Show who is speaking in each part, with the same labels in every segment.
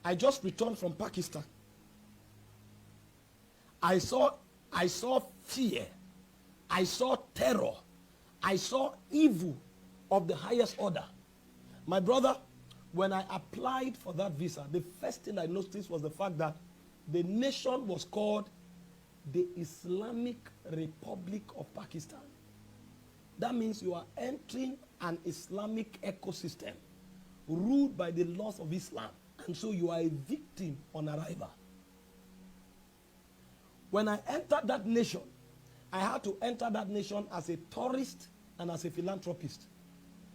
Speaker 1: I just returned from Pakistan. I saw fear. I saw terror. I saw evil of the highest order. My brother, when I applied for that visa, the first thing I noticed was the fact that the nation was called the Islamic Republic of Pakistan. That means you are entering an Islamic ecosystem ruled by the laws of Islam. And so you are a victim on arrival. When I entered that nation, I had to enter that nation as a tourist and as a philanthropist.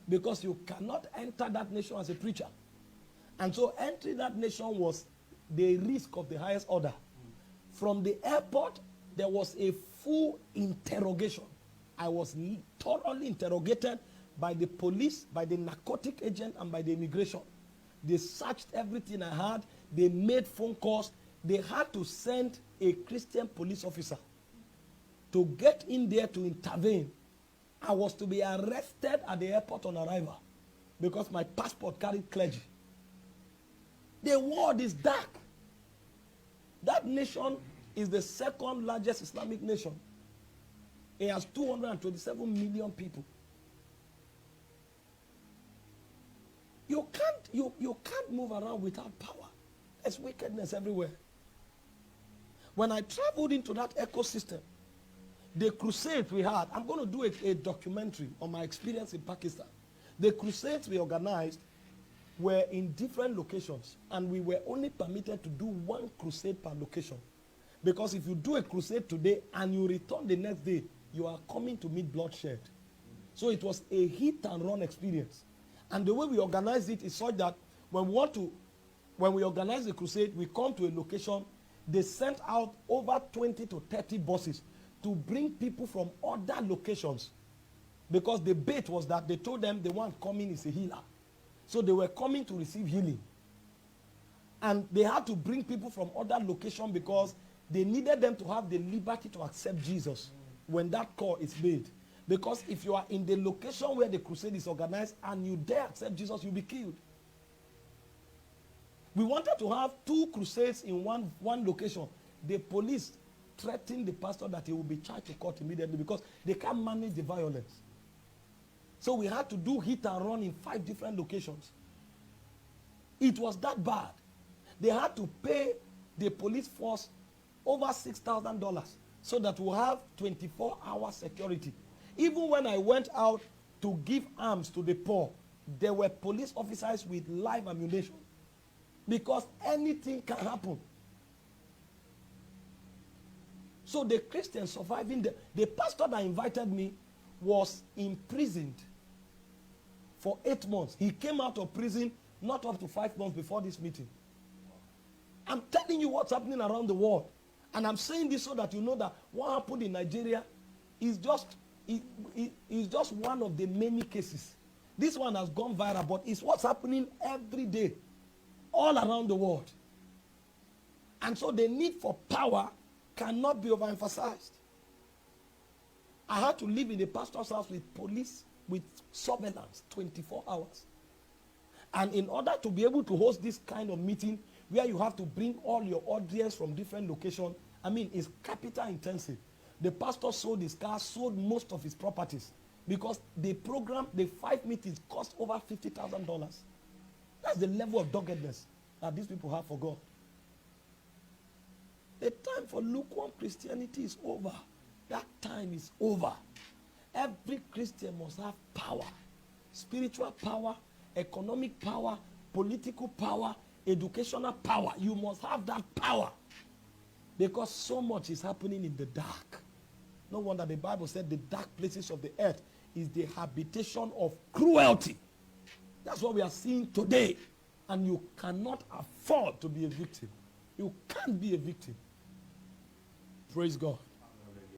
Speaker 1: Because you cannot enter that nation as a preacher. And so entering that nation was the risk of the highest order. From the airport, there was a full interrogation. I was thoroughly interrogated by the police, by the narcotic agent, and by the immigration. They searched everything I had. They made phone calls. They had to send a Christian police officer to get in there to intervene. I was to be arrested at the airport on arrival because my passport carried clergy. The world is dark. That nation is the second largest Islamic nation. It has 227 million people. You can't move around without power. There's wickedness everywhere. When I traveled into that ecosystem, the crusades we had, I'm going to do a documentary on my experience in Pakistan. The crusades we organized were in different locations, and we were only permitted to do one crusade per location. Because if you do a crusade today and you return the next day, you are coming to meet bloodshed. So it was a hit and run experience. And the way we organized it is such that when we organize the crusade, we come to a location, they sent out over 20 to 30 buses to bring people from other locations. Because the bait was that they told them the one coming is a healer. So they were coming to receive healing. And they had to bring people from other locations because they needed them to have the liberty to accept Jesus when that call is made. Because if you are in the location where the crusade is organized and you dare accept Jesus, you'll be killed. We wanted to have 2 crusades in one location. The police threatened the pastor that he will be charged to court immediately because they can't manage the violence. So we had to do hit and run in 5 different locations. It was that bad. They had to pay the police force over $6,000 so that we'll have 24-hour security. Even when I went out to give arms to the poor, there were police officers with live ammunition. Because anything can happen. So the Christians surviving, the pastor that invited me was imprisoned for 8 months. He came out of prison not up to 5 months before this meeting. I'm telling you what's happening around the world. And I'm saying this so that you know that what happened in Nigeria is just one of the many cases. This one has gone viral, but it's what's happening every day, all around the world. And so the need for power cannot be overemphasized. I had to live in a pastor's house with police, with surveillance, 24 hours. And in order to be able to host this kind of meeting, where you have to bring all your audience from different locations, I mean, it's capital intensive. The pastor sold his car, sold most of his properties, because the program, the 5 meetings cost over $50,000. That's the level of doggedness that these people have for God. The time for lukewarm Christianity is over. That time is over. Every Christian must have power. Spiritual power, economic power, political power, educational power. You must have that power. Because so much is happening in the dark. No wonder the Bible said the dark places of the earth is the habitation of cruelty. That's what we are seeing today. And you cannot afford to be a victim. You can't be a victim. Praise God.